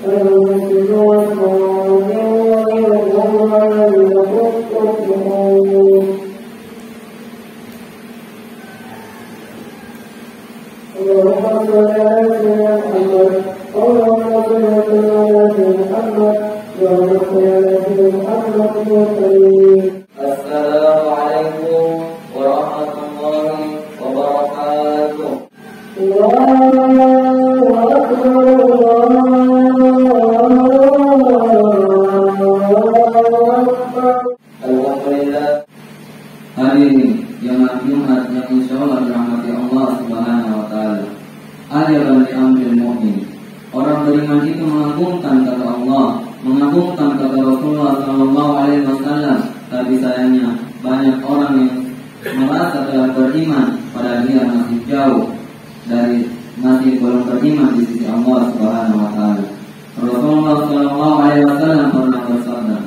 Assalamualaikum warahmatullahi wabarakatuh. Alhamdulillah. Hadirin yang Jumat yang insyaallah dirahmati Allah Subhanahu wa taala. Ajaban li amril mu'min. Orang beriman itu mengagungkan kata Allah, mengagungkan kata Rasulullah sallallahu alaihi wasallam. Tapi sayangnya banyak orang yang merasa telah beriman padahal dia masih jauh dari masih belum beriman di sisi Allah Subhanahu wa taala. Rasulullah sallallahu alaihi wasallam pernah bersabda,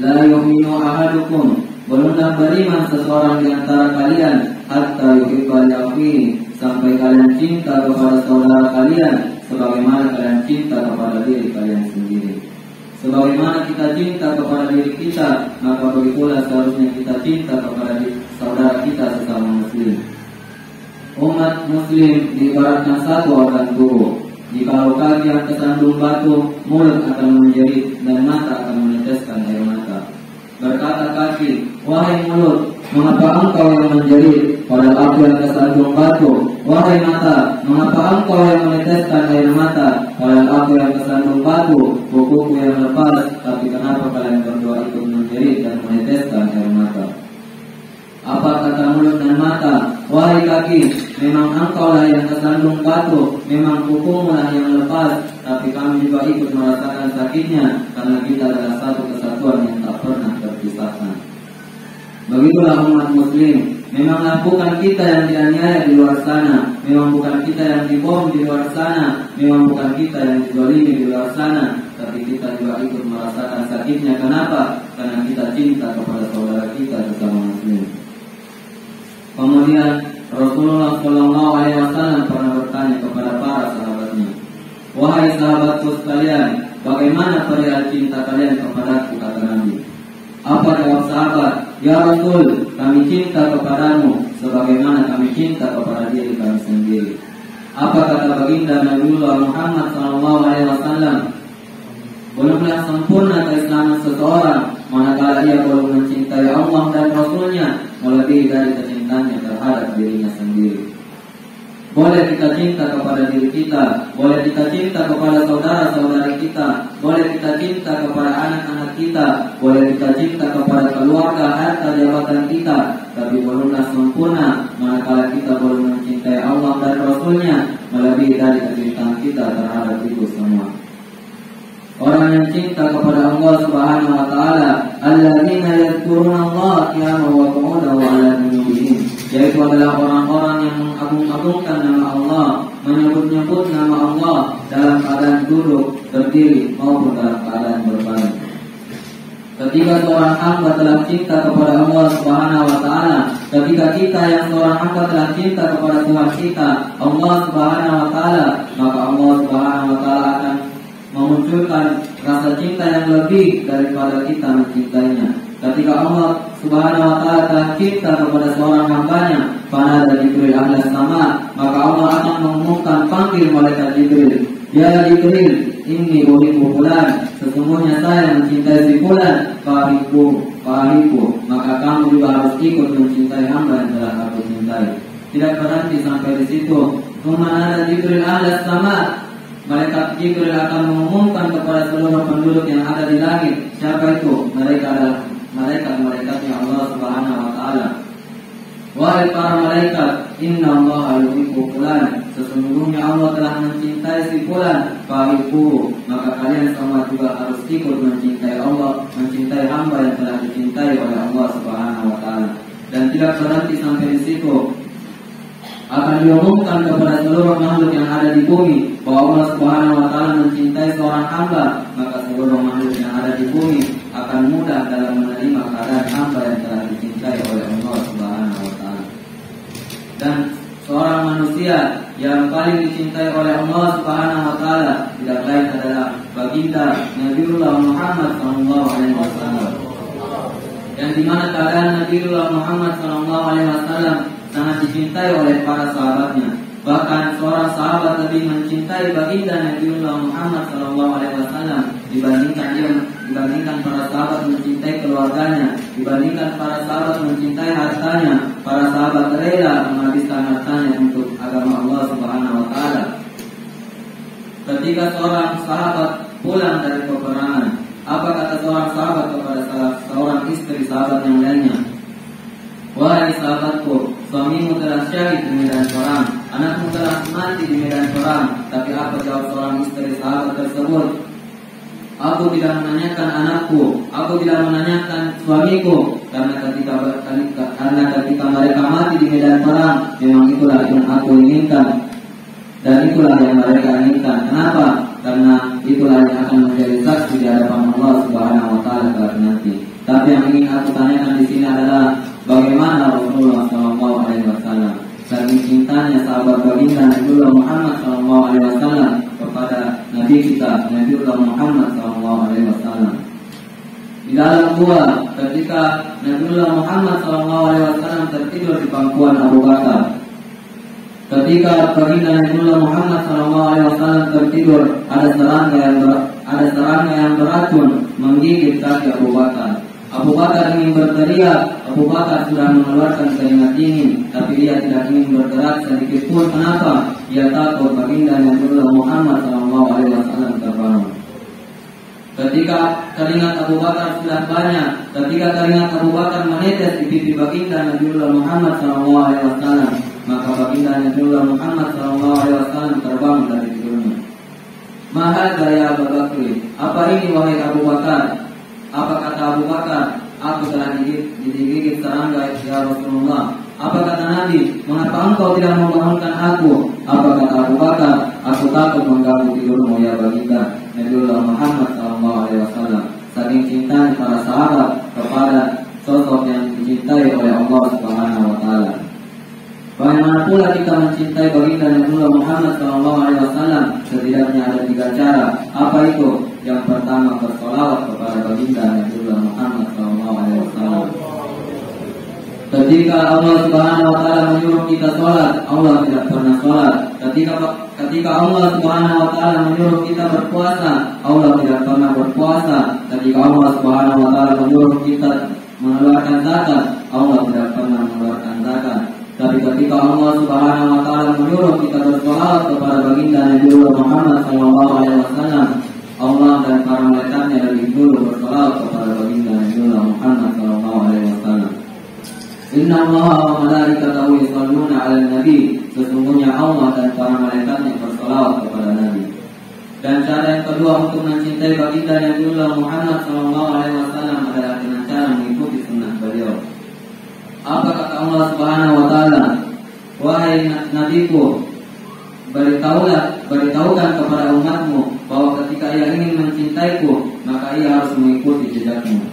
"La yu'minu ahadukum," belumlah beriman seseorang di antara kalian hatta yuhibba li akhihi, sampai kalian cinta kepada saudara kalian sebagaimana kalian cinta kepada diri kalian sendiri. Sebagaimana kita cinta kepada diri kita, maka begitulah seharusnya kita cinta kepada saudara kita sesama muslim. Umat muslim diibaratkan satu organ tubuh. Jikalau kaki yang kesandung batu, mulut akan menjerit dan mata akan meneteskan air mata. Berkata kaki, "Wahai mulut, mengapa engkau yang menjerit padahal aku yang kesandung batu? Wahai mata, mengapa engkau yang meneteskan air mata padahal aku yang kesandung batu? Kukuku yang lepas, tapi kenapa kalian berdua ikut menjerit dan meneteskan air mata?" Apa kata mulut dan mata? "Wahai kaki, memang engkaulah yang kesandung batu, memang kukumu yang lepas, tapi kami juga ikut merasakan sakitnya karena kita adalah satu kesatuan yang tak pernah terpisahkan." Begitulah umat muslim. Memanglah bukan kita yang dianiaya di luar sana, memang bukan kita yang dibom di luar sana, memang bukan kita yang dizalimi di luar sana, tapi kita juga ikut merasakan sakitnya. Kenapa? Karena kita cinta kepada saudara kita sesama muslim. Kemudian Rasulullah Shallallahu Alaihi Wasallam pernah bertanya kepada para sahabatnya, "Wahai sahabatku sekalian, bagaimana perihal cinta kalian kepadaku?" kata Nabi. Apa jawab sahabat? "Ya Rasul, kami cinta kepadamu sebagaimana kami cinta kepada diri kami sendiri." Apa kata baginda Nabiullah Muhammad SAW? Belumlah sempurna keislaman seseorang manakala ia belum mencintai Allah dan Rasulnya melebihi dari kecintanya terhadap dirinya sendiri. Boleh kita cinta kepada diri kita, boleh kita cinta kepada saudara-saudari kita, boleh kita cinta kepada anak-anak kita, boleh kita cinta kepada keluarga, harta, jabatan kita, tapi belumlah sempurna manakala kita belum mencintai Allah dan Rasulnya melebihi dari kecintaan kita terhadap itu semua. Orang yang cinta kepada Allah Subhanahu wa taala, alladzina yadhkuruna Allah qiyaman wa qu'udan wa 'ala junubihim, yaitu adalah orang-orang yang mengagung-agungkan nama Allah, menyebut-nyebut nama Allah dalam keadaan duduk, berdiri maupun dalam keadaan berbaring. Ketika seorang hamba telah cinta kepada Allah Subhanahu wa taala, ketika kita yang seorang hamba telah cinta kepada Tuhan kita, Allah Subhanahu wa taala, maka Allah Subhanahu wa taala akan memunculkan rasa cinta yang lebih daripada kita mencintainya. Ketika Allah Subhanahu wa taala telah cinta kepada seorang hambanya, fanada Jibril ahlas sama, maka Allah akan mengumumkan, panggil malaikat Jibril, "Ya Jibril, inni uhibbu fulan," sesungguhnya saya mencintai si fulan, fahibbu, maka kamu juga harus ikut mencintai hamba yang telah aku cintai. Tidak berhenti sampai di situ. Fanada Jibril ahlas sama, malaikat Jibril akan mengumumkan kepada seluruh penduduk yang ada di langit. Siapa itu? Mereka adalah malaikat-malaikatnya Allah Subhanahu wa taala. Wahai para malaikat, inna Allah yuhibbu fulan, sesungguhnya Allah telah mencintai si fulan, fahibbu, maka kalian semua juga harus ikut mencintai Allah, mencintai hamba yang telah dicintai oleh Allah Subhanahu wa taala. Dan tidak berhenti sampai di situ. Akan diumumkan kepada seluruh makhluk yang ada di bumi bahwa Allah Subhanahu wa taala mencintai seorang hamba, maka seluruh makhluk yang ada di bumi akan mudah dalam menerima keadaan hamba yang telah dicintai oleh Allah Subhanahu wa taala. Dan seorang manusia yang paling dicintai oleh Allah Subhanahu wa taala tidak lain adalah baginda Nabiullah Muhammad SAW, yang dimana keadaan Nabiullah Muhammad SAW sangat dicintai oleh para sahabatnya. Bahkan seorang sahabat lebih mencintai baginda Nabiullah Muhammad SAW dibandingkan para sahabat mencintai keluarganya, dibandingkan para sahabat mencintai hartanya. Para sahabat rela menghabiskan hartanya untuk agama Allah Subhanahu wa Ta'ala. Ketika seorang sahabat pulang dari peperangan, apa kata seorang sahabat kepada seorang istri sahabat yang lainnya? Wahai sahabatku, suamimu telah syahid di medan perang, anakmu telah mati di medan perang. Tapi apa jawab seorang istri sahabat tersebut? Aku tidak menanyakan anakku, aku tidak menanyakan suamiku, karena ketika mereka mati di medan perang, memang itulah yang aku inginkan, dan itulah yang mereka inginkan. Kenapa? Karena itulah yang akan menjadi saksi di hadapan Allah Subhanahu wa Ta'ala kelak nanti. Tapi yang ingin aku tanyakan di sini adalah bagaimana Rasulullah SAW saking cintanya sahabat baginda Nabiullah Muhammad SAW kepada Nabi kita Nabiullah Muhammad SAW. Di dalam gua ketika Nabiullah Muhammad SAW tertidur di pangkuan Abu Bakar. Ketika baginda Nabiullah Muhammad SAW tertidur, ada serangga yang beracun menggigit kaki Abu Bakar. Abu Bakar ingin berteriak, Abu Bakar sudah mengeluarkan keringat dingin, tapi dia tidak ingin bergerak sedikit pun. Kenapa? Dia takut baginda Nabiullah Muhammad SAW terbangun. Ketika keringat Abu Bakar sudah banyak, ketika keringat Abu Bakar menetes di pipi baginda Nabiullah Muhammad SAW, maka baginda Nabiullah Muhammad SAW terbangun dari tidurnya. Mahal gaya Abu Bakar, apa ini wahai Abu Bakar? Apa kata Abu Bakar? Aku telah digigit serangga ya Rasulullah. Apa kata Nabi? Mengapa engkau tidak membangunkan aku? Apa kata Abu Bakar? Aku takut mengganggu tidurmu ya baginda Nabiullah Muhammad SAW. Saking cintanya para sahabat kepada sosok yang dicintai oleh Allah Subhanahu wa Ta'ala. Bagaimana pula kita mencintai baginda Nabiullah Muhammad SAW? Setidaknya ada 3 cara. Apa itu? Yang pertama, bersolawat kepada baginda Nabiullah Muhammad SAW. Ketika Allah Subhanahu wa Ta'ala menyuruh kita sholat, Allah tidak pernah sholat. Ketika Allah Subhanahu wa Ta'ala menyuruh kita berpuasa, Allah tidak pernah berpuasa. Ketika Allah Subhanahu wa Ta'ala menyuruh kita mengeluarkan zakat, Allah tidak pernah mengeluarkan zakat. Tapi ketika Allah Subhanahu wa Ta'ala menyuruh kita bersolawat kepada baginda Nabiullah Muhammad SAW, Allah dan para malaikatnya lebih dulu bersolawat kepada baginda Nabiullah Muhammad SAW. Inna Allah wa malaikatahu yusholluna 'alan nabi. Sesungguhnya Allah dan para malaikatnya bersolawat kepada Nabi. Dan cara yang kedua untuk mencintai baginda Nabiullah Muhammad SAW adalah dengan cara mengikuti sunnah beliau. Apa kata Allah Subhanahu wa Ta'ala? Wahai nabiku, beritahukan kepada umatmu bahwa ketika ia ingin mencintaiku, maka ia harus mengikuti jejakmu.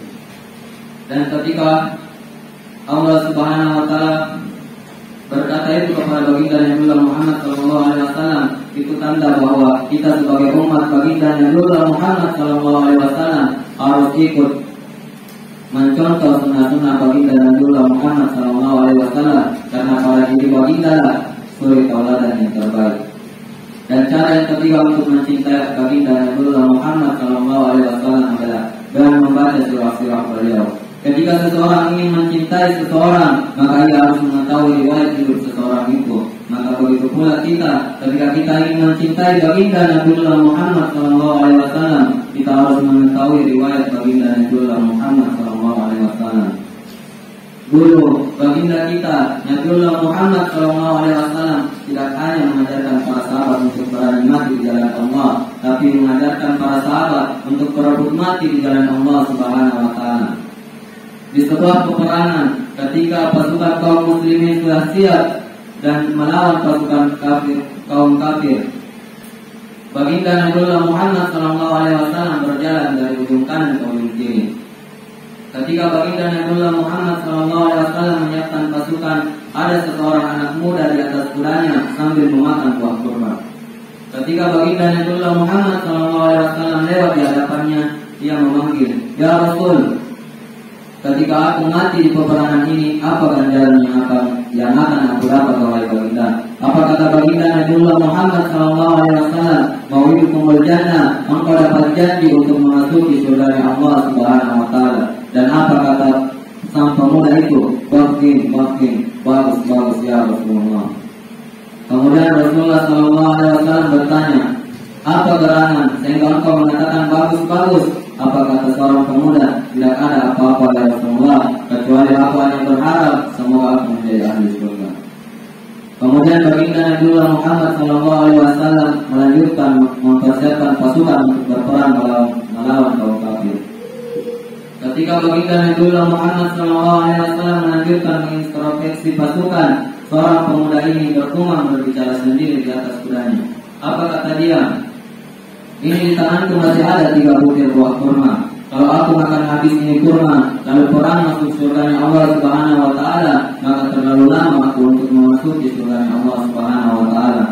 Dan ketika Allah Subhanahu wa Ta'ala berkata itu kepada baginda Nabiullah Muhammad SAW, itu tanda bahwa kita sebagai umat baginda Nabiullah Muhammad SAW harus ikut mencontoh sunnah-sunnah baginda Nabiullah Muhammad SAW, karena para diri baginda lah suri tauladan yang terbaik. Dan cara yang ketiga untuk mencintai baginda Nabiullah Muhammad SAW adalah dengan membaca sirah-sirah beliau. Ketika seseorang ingin mencintai seseorang, maka ia harus mengetahui riwayat hidup seseorang itu. Maka begitu pula kita, ketika kita ingin mencintai baginda Nabiullah Muhammad SAW, kita harus mengetahui riwayat baginda Nabiullah Muhammad SAW. Dulu baginda kita Nabiullah Muhammad SAW tidak hanya mengajarkan para sahabat untuk berani mati di jalan Allah, tapi mengajarkan para sahabat untuk berebut mati di jalan Allah Subhanahu wa Ta'ala. Di sebuah peperangan, ketika pasukan kaum muslimin sudah siap dan melawan pasukan kaum kafir, baginda Nabiullah Muhammad SAW berjalan dari ujung kanan ke ujung kiri. Ketika baginda Nabiullah Muhammad SAW menyiapkan pasukan, ada seseorang anak muda di atas kudanya sambil memakan buah kurma. Ketika baginda Nabiullah Muhammad SAW lewat di hadapannya, ia memanggil, "Ya Rasul, ketika aku mati di peperangan ini, apa ganjaran yang akan aku dapat wahai baginda?" Apa kata baginda Nabiullah Muhammad SAW? "Mau'idukumul jannah, engkau dapat janji untuk memasuki surga Allah Subhanahu wa taala." Dan apa kata sang pemuda itu? "Bakin, bagus ya Rasulullah." Kemudian Rasulullah SAW bertanya, "Apa gerangan sehingga engkau mengatakan bagus?" Apa kata seorang pemuda? "Tidak ada apa-apa ya Rasulullah, kecuali aku hanya berharap semoga aku menjadi ahli surga." Kemudian baginda Nabiullah Muhammad SAW melanjutkan mempersiapkan pasukan untuk berperang melawan kaum kafir. Ketika baginda Nabiullah Muhammad SAW melanjutkan mengintrospeksi pasukan, seorang pemuda ini berkumam berbicara sendiri di atas kudanya. Apa kata dia? "Ini di tanganku masih ada 3 butir buah kurma. Kalau aku makan habis ini kurma, lalu perang masuk surganya Allah Subhanahu wa taala, maka terlalu lama aku untuk memasuki surganya Allah Subhanahu wa taala."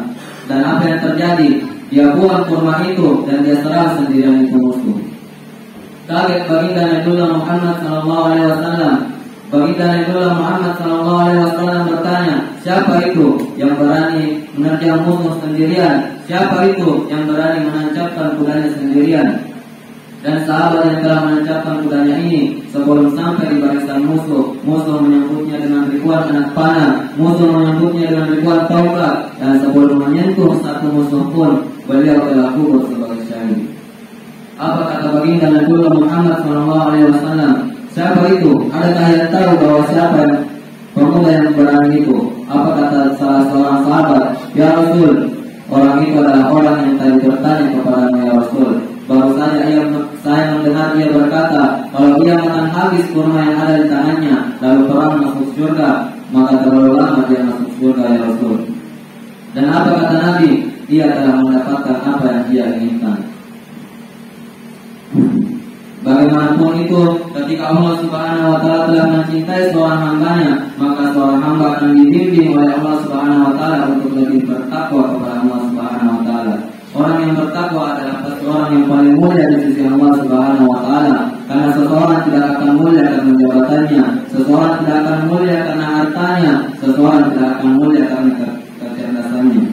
Dan apa yang terjadi? Dia buang kurma itu dan dia serang sendirian itu musuh. Kaget baginda Nabiullah Muhammad SAW. Baginda Nabiullah Muhammad SAW bertanya, "Siapa itu yang berani menerjang musuh sendirian? Siapa itu yang berani menancapkan kudanya sendirian?" Dan sahabat yang telah menancapkan kudanya ini, sebelum sampai di barisan musuh menyambutnya dengan ribuan anak panah, musuh menyambutnya dengan ribuan tongkat, dan sebelum menyentuh satu musuh pun, beliau telah gugur sebagai syahid. Apa kata baginda Nabiullah Muhammad SAW? "Siapa itu? Adakah yang tahu bahwa siapa yang pemuda yang berani itu?" Apa kata salah seorang sahabat? "Ya Rasul, orang itu adalah orang yang tadi bertanya kepada ya Rasul. Baru saja saya mendengar dia berkata, kalau dia makan habis kurma yang ada di tangannya, lalu perang masuk surga, maka terlalu lama dia masuk surga ya Rasul." Dan apa kata Nabi? Dia telah mendapatkan apa yang dia inginkan. Bagaimanapun itu, ketika Allah Subhanahu wa taala telah mencintai seorang hambanya, maka seorang hamba akan dibimbing oleh Allah Subhanahu wa taala untuk lebih bertakwa kepada Allah Subhanahu wa taala. Orang yang bertakwa adalah seorang yang paling mulia di sisi Allah Subhanahu wa taala, karena seseorang tidak akan mulia karena jabatannya, seseorang tidak akan mulia karena hartanya, seseorang tidak akan mulia karena kecerdasannya.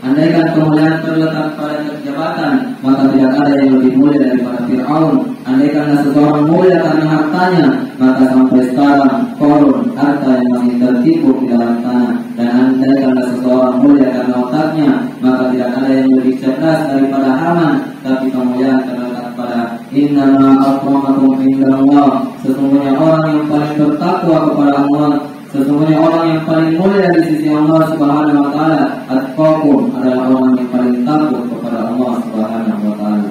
Andaikan kemuliaan terletak pada jabatan, maka tidak ada yang lebih mulia daripada Fir'aun. Andaikan seseorang mulia karena hartanya, maka sampai sekarang Qarun harta yang masih tertipu di dalam tanah. Dan andaikan seseorang mulia karena otaknya, maka tidak ada yang lebih cerdas daripada Haman. Tapi kemuliaan terletak pada innama akramakum indallah. Sesungguhnya orang yang paling bertakwa kepada Allah, sesungguhnya orang yang paling mulia di sisi Allah Subhanahu wa taala, atqakum, adalah orang yang paling takut kepada Allah Subhanahu wa taala.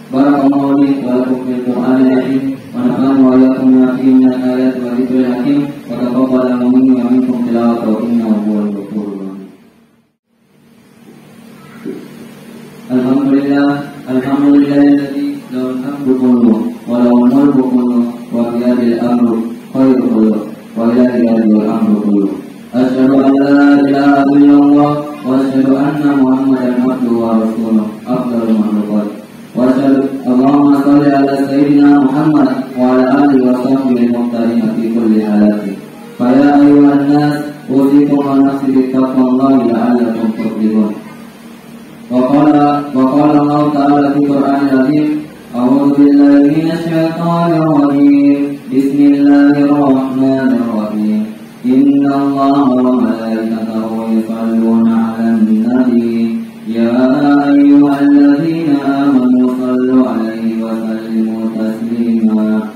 Barakallahu li wa lakum fil Qur'anil Karim wa nafa'ani wa iyyakum bima fihi min al-ayati wa dzikril hakim wa taqabbal minni wa minkum tilawatahu innahu huwal ghafurur rahim. Alhamdulillahilladzi lahu al-hamdu kulluhu wa lahu al-mulku kulluhu wa biyadihil amru khairul kulluhu wa ilaihi al-amru kulluhu. Asyhadu an la ilaha illallah wa asyhadu anna Muhammadan abduhu wa rasuluh afdalul makhluqat. Wa asyhadu Allahumma shalli ala sayyidina Muhammad wa ala alihi wa sahbihi al-muhtarin fi kulli halatin. Fa ya ayyuhan nas usikum wa nafsi bi taqwallahi la'allakum tuflihun. Wa qala Allah ta'ala fi Qur'anil Azim, a'udzu billahi minasy syaithanir rajim. Bismillahirrahmanirrahim. Inna Allaha wa malaikatahu yusholluna 'alan nabi ya ayyuhalladzina amanu shallu 'alaihi wa sallimu taslima.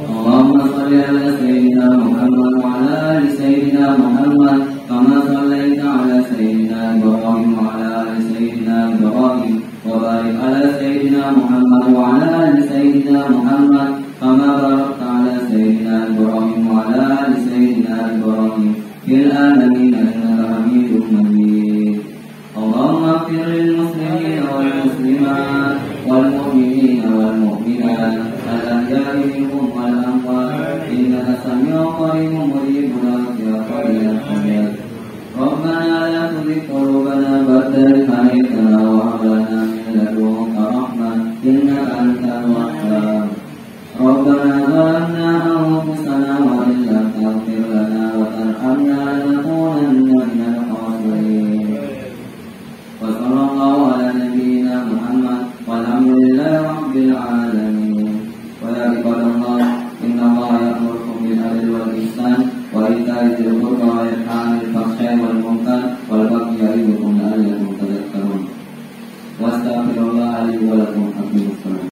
Allahumma shalli 'ala sayyidina Muhammad wa 'ala ali sayyidina Muhammad kama shallaita 'ala sayyidina Ibrahim wa 'ala ali sayyidina Ibrahim wa barik 'ala sayyidina Muhammad wa 'ala ali sayyidina Muhammad kama barakta 'ala sayyidina Ibrahim wa 'ala ali sayyidina Ibrahim fil alamin innaka Hamidum Majid. Allahumma ighfir lil muslimina wal muslimat wal mu'minina wal mu'minat al ahya'i minhum wal amwat innaka sami'un qaribun